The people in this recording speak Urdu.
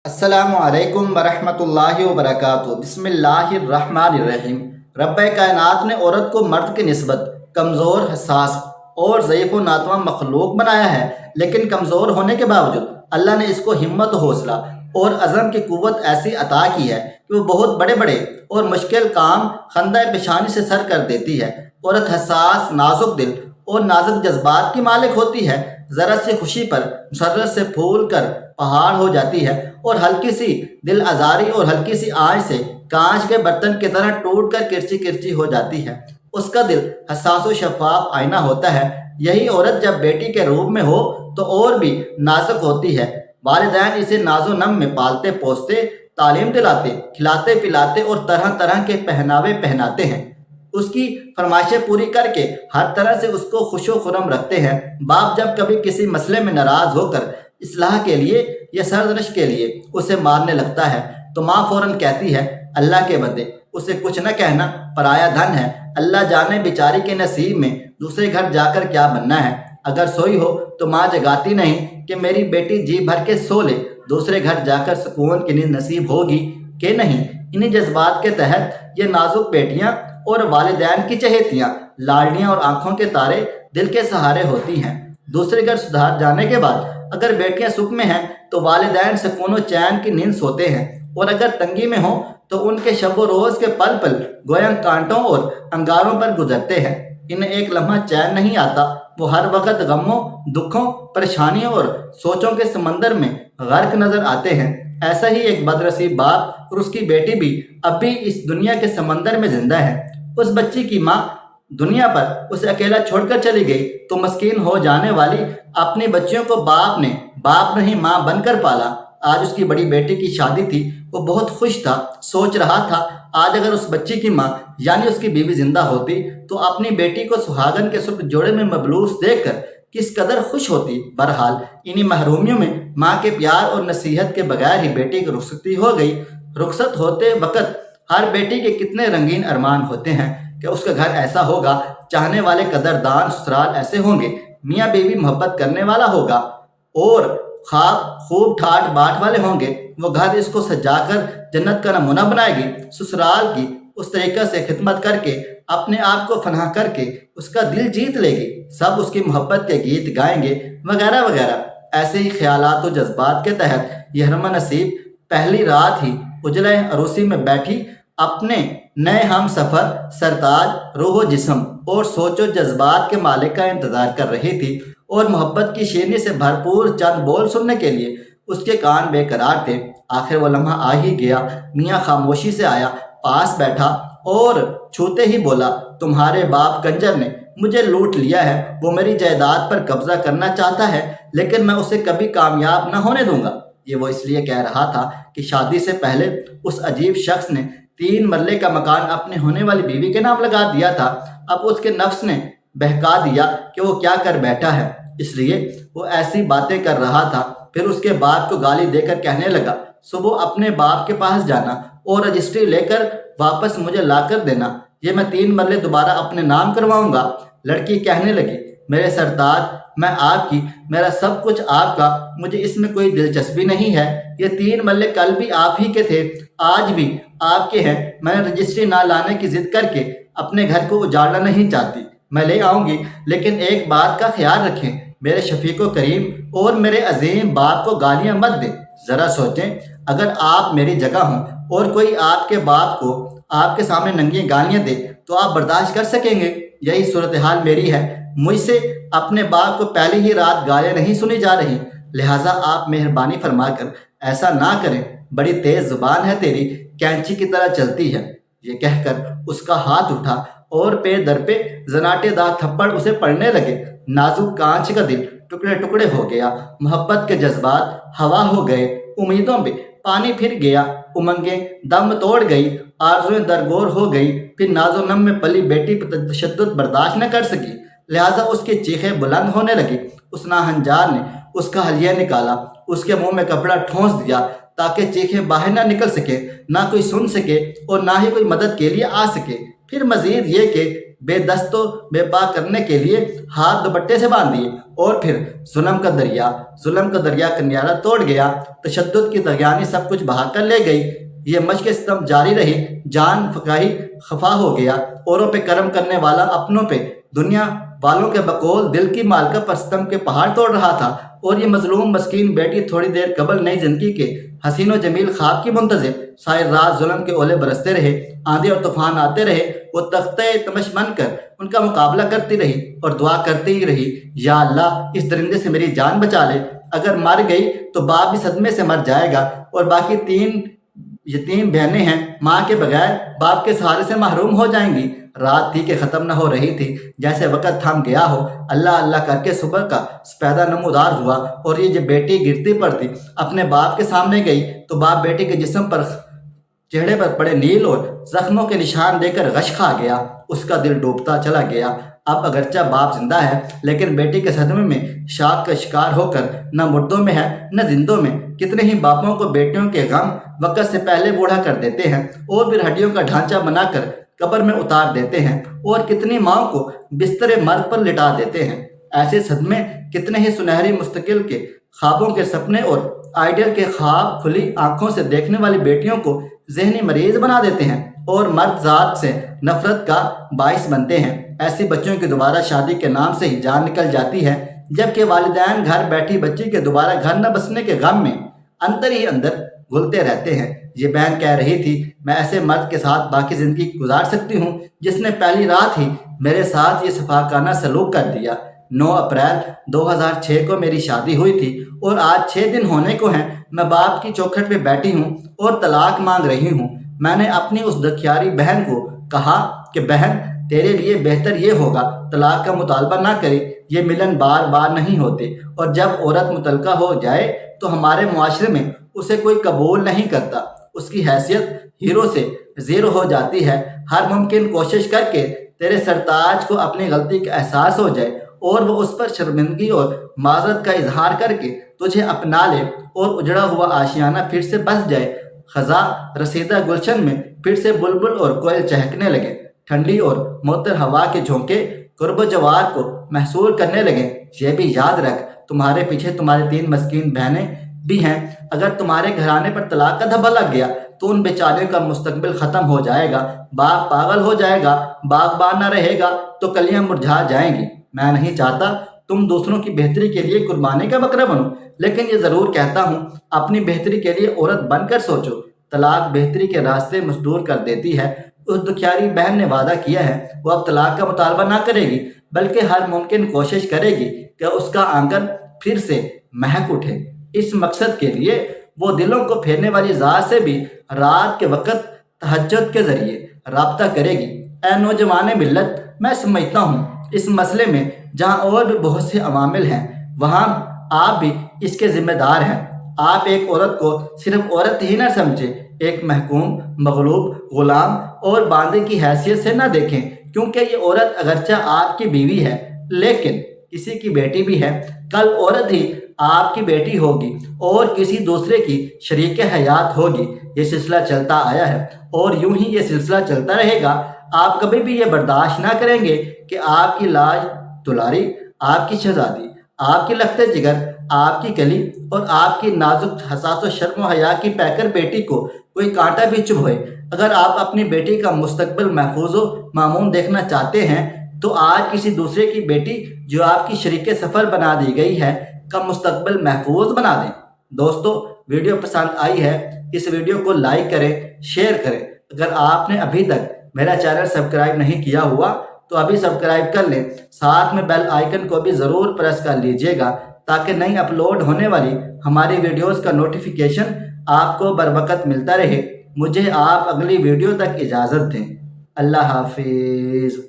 السلام علیکم ورحمۃ اللہ وبرکاتہ۔ بسم اللہ الرحمن الرحیم۔ رب کائنات نے عورت کو مرد کی نسبت کمزور، حساس اور ضعیف و ناتواں مخلوق بنایا ہے، لیکن کمزور ہونے کے باوجود اللہ نے اس کو ہمت و حوصلہ اور عزم کی قوت ایسی عطا کی ہے کہ وہ بہت بڑے بڑے اور مشکل کام خندہ پیشانی سے سر کر دیتی ہے۔ عورت حساس، نازک دل اور نازک جذبات کی مالک ہوتی ہے۔ ذرا سی خوشی پر مسرت سے پھول کر پہاڑ ہو جاتی ہے اور ہلکی سی دل آزاری اور ہلکی سی آنچ سے کانچ کے برتن کی طرح ٹوٹ کر کرچی کرچی ہو جاتی ہے۔ اس کا دل حساس و شفاف آئینہ ہوتا ہے۔ یہی عورت جب بیٹی کے روپ میں ہو تو اور بھی نازک ہوتی ہے۔ والدین اسے ناز و نم میں پالتے پوستے، تعلیم دلاتے، کھلاتے پلاتے اور طرح طرح کے پہناوے پہناتے ہیں۔ اس کی فرمائشیں پوری کر کے ہر طرح سے اس کو خوش و خرم رکھتے ہیں۔ باپ جب کبھی کسی مسئلے میں ناراض ہو کر اصلاح کے لیے یا سرزنش کے لیے اسے مارنے لگتا ہے تو ماں فوراً کہتی ہے، اللہ کے بندے، اسے کچھ نہ کہنا، پرایا دھن ہے، اللہ جانے بیچاری کے نصیب میں دوسرے گھر جا کر کیا بننا ہے۔ اگر سوئی ہو تو ماں جگاتی نہیں کہ میری بیٹی جی بھر کے سو لے، دوسرے گھر جا کر سکون کی نیند نصیب ہوگی کہ نہیں۔ انہی جذبات کے تحت یہ نازک بیٹیاں اور والدین کی چہیتیاں، لاڈلیاں اور آنکھوں کے تارے دل کے سہارے ہوتی ہیں۔ دوسرے گھر سدھار جانے کے بعد اگر بیٹیاں سکھ میں ہیں تو والدین سکون و چین کی نیند سوتے ہیں، اور اگر تنگی میں ہوں تو ان کے شب و روز کے پل پل گویا کانٹوں اور انگاروں پر گزرتے ہیں۔ انہیں ایک لمحہ چین نہیں آتا، وہ ہر وقت غموں، دکھوں، پریشانیوں اور سوچوں کے سمندر میں غرق نظر آتے ہیں۔ ایسا ہی ایک بدنصیب باپ اور اس کی بیٹی بھی اب بھی اس دنیا کے سمندر میں زندہ ہے۔ اس بچی کی ماں دنیا پر اسے اکیلا چھوڑ کر چلی گئی تو مسکین ہو جانے والی اپنی بچیوں کو باپ نہیں ماں بن کر پالا۔ آج اس کی بڑی بیٹی کی شادی تھی، وہ بہت خوش تھا، سوچ رہا تھا آج اگر اس بچی کی ماں یعنی اس کی بیوی زندہ ہوتی تو اپنی بیٹی کو سہاگن کے سرخ جوڑے میں مبلوس دیکھ کر کس قدر خوش ہوتی۔ بہرحال انہی محرومیوں میں ماں کے پیار اور نصیحت کے بغیر ہی بیٹی کی رخصتی ہو گئی۔ رخصت ہوتے وقت ہر بیٹی کے کتنے رنگین ارمان ہوتے ہیں کہ اس کا گھر ایسا ہوگا، چاہنے والے قدردان سسرال ایسے ہوں گے، میاں بیوی محبت کرنے والا ہوگا اور خواب خوب ٹھاٹ باٹ والے ہوں گے۔ وہ گھر اس کو سجا کر جنت کا نمونہ بنائے گی، سسرال کی اس طریقے سے خدمت کر کے اپنے آپ کو فنا کر کے اس کا دل جیت لے گی، سب اس کی محبت کے گیت گائیں گے وغیرہ وغیرہ۔ ایسے ہی خیالات و جذبات کے تحت یہ ہرمن نصیب پہلی رات ہی اجلے عروسی میں بیٹھی اپنے نئے ہم سفر سرتاج روح و جسم اور سوچ و جذبات کے مالک کا انتظار کر رہی تھی، اور محبت کی شیرینی سے بھرپور چند بول سننے کے لیے اس کے کان بے قرار تھے۔ آخر وہ لمحہ آ ہی گیا۔ میاں خاموشی سے آیا، پاس بیٹھا اور چھوتے ہی بولا، تمہارے باپ کنجر نے مجھے لوٹ لیا ہے، وہ میری جائیداد پر قبضہ کرنا چاہتا ہے، لیکن میں اسے کبھی کامیاب نہ ہونے دوں گا۔ یہ وہ اس لیے کہہ رہا تھا کہ شادی سے پہلے اس عجیب شخص نے 3 مرلے کا مکان اپنے ہونے والی بیوی کے نام لگا دیا تھا۔ اب اس کے نفس نے بہکا دیا کہ وہ کیا کر بیٹھا ہے، اس لیے وہ ایسی باتیں کر رہا تھا۔ پھر اس کے باپ کو گالی دے کر کہنے لگا، صبح اپنے باپ کے پاس جانا اور رجسٹری لے کر واپس مجھے لا کر دینا، یہ میں 3 مرلے دوبارہ اپنے نام کرواؤں گا۔ لڑکی کہنے لگی، میرے سرتاج، میں آپ کی، میرا سب کچھ آپ کا، مجھے اس میں کوئی دلچسپی نہیں ہے۔ یہ 3 مرلے کل بھی آپ ہی کے تھے، آج بھی آپ کے ہیں۔ میں نے رجسٹری نہ لانے کی ضد کر کے اپنے گھر کو اجاڑنا نہیں چاہتی، میں لے آؤں گی، لیکن ایک بات کا خیال رکھیں، میرے شفیق و کریم اور میرے عظیم باپ کو گالیاں مت دیں۔ ذرا سوچیں، اگر آپ میری جگہ ہوں اور کوئی آپ کے باپ کو آپ کے سامنے ننگی گالیاں دے تو آپ برداشت کر سکیں گے؟ یہی صورتحال میری ہے، مجھ سے اپنے باپ کو پہلی ہی رات گالیاں نہیں سنی جا رہی، لہٰذا آپ مہربانی فرما کر ایسا نہ کریں، بڑی تیز زبان ہے تیری، کینچی کی طرح چلتی ہے۔ یہ کہہ کر اس کا ہاتھ اٹھا اور پے در پہ زناٹے دار تھپڑ اسے پڑنے لگے۔ نازک کانچ کا دل ٹکڑے ٹکڑے ہو گیا، محبت کے جذبات ہوا ہو گئے، امیدوں پہ پانی پھر گیا، امنگیں دم توڑ گئی، آرزویں درگور ہو گئی۔ پھر ناز و نم میں پلی بیٹی پر تشدد برداشت نہ کر سکی، لہٰذا اس کی چیخیں بلند ہونے لگی۔ اس ناہنجار نے اس کا حلیہ نکالا، اس کے منہ میں کپڑا ٹھونس دیا تاکہ چیخیں باہر نہ نکل سکے، نہ کوئی سن سکے اور نہ ہی کوئی مدد کے لیے آ سکے۔ پھر مزید یہ کہ بے دست و بے پا کرنے کے لیے ہاتھ دوپٹے سے باندھ دیے اور پھر ظلم کا دریا کنیارہ توڑ گیا، تشدد کی طغیانی سب کچھ بہا کر لے گئی۔ یہ مشق ستم جاری رہی، جان فقاہی خفا ہو گیا، اوروں پہ کرم کرنے والا اپنوں پہ دنیا والوں کے بقول دل کی مالکہ پر ستم کے پہاڑ توڑ رہا تھا، اور یہ مظلوم مسکین بیٹی تھوڑی دیر قبل نئی زندگی کے حسین و جمیل خواب کی منتظر سائر رات ظلم کے اولے برستے رہے، آندھی اور طوفان آتے رہے، وہ تختہ تمش بن کر ان کا مقابلہ کرتی رہی اور دعا کرتی ہی رہی، یا اللہ اس درندے سے میری جان بچا لے، اگر مر گئی تو باپ بھی صدمے سے مر جائے گا، اور باقی 3 یتیم بہنیں ہیں، ماں کے بغیر باپ کے سہارے سے محروم ہو جائیں گی۔ رات تھی کہ ختم نہ ہو رہی تھی، جیسے وقت تھم گیا ہو۔ اللہ اللہ کر کے صبح کا سپیدہ نمودار ہوا، اور یہ جب بیٹی گرتی پڑتی اپنے باپ کے سامنے گئی تو باپ بیٹی کے جسم پر چہرے پر پڑے نیل اور زخموں کے نشان دے کر غش کھا گیا۔ اس کا دل ڈوبتا چلا گیا۔ اب اگرچہ باپ زندہ ہے، لیکن بیٹی کے صدمے میں شاک کا شکار ہو کر نہ مردوں میں ہے نہ زندوں میں۔ کتنے ہی باپوں کو بیٹیوں کے غم وقت سے پہلے بوڑھا کر دیتے ہیں، اور پھر ہڈیوں کا ڈھانچہ بنا کر قبر میں اتار دیتے ہیں، اور کتنی ماں کو بستر مرگ پر لٹا دیتے ہیں۔ ایسے صدمے کتنے ہی سنہری مستقل کے خوابوں کے سپنے اور آئیڈیل کے خواب کھلی آنکھوں سے دیکھنے والی بیٹیوں کو ذہنی مریض بنا دیتے ہیں، اور مرد ذات سے نفرت کا باعث بنتے ہیں۔ ایسی بچوں کی دوبارہ شادی کے نام سے ہی جان نکل جاتی ہے، جبکہ والدین گھر بیٹھی بچی کے دوبارہ گھر نہ بسنے کے غم میں اندر ہی اندر گھلتے رہتے ہیں۔ یہ بہن کہہ رہی تھی، میں ایسے مرد کے ساتھ باقی زندگی گزار سکتی ہوں جس نے پہلی رات ہی میرے ساتھ یہ سفاکانہ سلوک کر دیا۔ 9 اپریل 2006 کو میری شادی ہوئی تھی، اور آج 6 دن ہونے کو ہیں میں باپ کی چوکھٹ پہ بیٹھی ہوں اور طلاق مانگ رہی ہوں۔ میں نے اپنی اس دکھیاری بہن کو کہا کہ بہن، تیرے لیے بہتر یہ ہوگا طلاق کا مطالبہ نہ کرے، یہ ملن بار بار نہیں ہوتے، اور جب عورت متعلقہ ہو جائے تو ہمارے معاشرے میں اسے کوئی قبول نہیں کرتا، اس کی حیثیت ہیرو سے زیرو ہو جاتی ہے۔ ہر ممکن کوشش کر کے تیرے سرتاج کو اپنی غلطی کا احساس ہو جائے، اور وہ اس پر شرمندگی اور معذرت کا اظہار کر کے تجھے اپنا لے، اور اجڑا ہوا آشیانہ پھر سے بس جائے، خزاں رسیدہ گلشن میں پھر سے بلبل اور کوئل چہکنے لگے، ٹھنڈی اور معطر ہوا کے جھونکے قرب و جوار کو محسور کرنے لگے۔ یہ بھی یاد رکھ، تمہارے پیچھے تمہاری 3 مسکین بہنیں بھی ہیں۔ اگر تمہارے گھرانے پر طلاق کا دھبا لگ گیا تو ان بیچاریوں کا مستقبل ختم ہو جائے گا، باغ پاگل ہو جائے گا، باغبان نہ رہے گا تو کلیاں مرجھا جائیں گی۔ میں نہیں چاہتا تم دوسروں کی بہتری کے لیے قربانی کا بکرا بنو، لیکن یہ ضرور کہتا ہوں، اپنی بہتری کے لیے عورت بن کر سوچو۔ طلاق بہتری کے راستے مسدور کر دیتی ہے۔ اس دکھیاری بہن نے وعدہ کیا ہے وہ اب طلاق کا مطالبہ نہ کرے گی، بلکہ ہر ممکن کوشش کرے گی کہ اس کا آنگن پھر سے مہک اٹھے۔ اس مقصد کے لیے وہ دلوں کو پھیرنے والی ذات سے بھی رات کے وقت تہجد کے ذریعے رابطہ کرے گی۔ اے نوجوان ملت، میں سمجھتا ہوں اس مسئلے میں جہاں اور بھی بہت سے عوامل ہیں، وہاں آپ بھی اس کے ذمہ دار ہیں۔ آپ ایک عورت کو صرف عورت ہی نہ سمجھیں، ایک محکوم، مغلوب، غلام اور باندے کی حیثیت سے نہ دیکھیں، کیونکہ یہ عورت اگرچہ آپ کی بیوی ہے لیکن کسی کی بیٹی بھی ہے۔ کل عورت ہی آپ کی بیٹی ہوگی اور کسی دوسرے کی شریک حیات ہوگی۔ یہ سلسلہ چلتا آیا ہے اور یوں ہی یہ سلسلہ چلتا رہے گا۔ آپ کبھی بھی یہ برداشت نہ کریں گے کہ آپ کی لاج دلاری، آپ کی شہزادی، آپ کی لخت جگر، آپ کی کلی اور آپ کی نازک حساس و شرم و حیا کی پیکر بیٹی کو کوئی کانٹا بھی چبھ ہوئے۔ اگر آپ اپنی بیٹی کا مستقبل محفوظ و مامون دیکھنا چاہتے ہیں تو آج کسی دوسرے کی بیٹی جو آپ کی شریک سفر بنا دی گئی ہے کا مستقبل محفوظ بنا دیں۔ دوستو، ویڈیو پسند آئی ہے اس ویڈیو کو لائک کریں، شیئر کریں۔ اگر آپ نے ابھی تک میرا چینل سبسکرائب نہیں کیا ہوا تو ابھی سبسکرائب کر لیں، ساتھ میں بیل آئیکن کو بھی ضرور پریس کر لیجئے گا تاکہ نئی اپلوڈ ہونے والی ہماری ویڈیوز کا نوٹیفیکیشن آپ کو بروقت ملتا رہے۔ مجھے آپ اگلی ویڈیو تک اجازت دیں۔ اللہ حافظ۔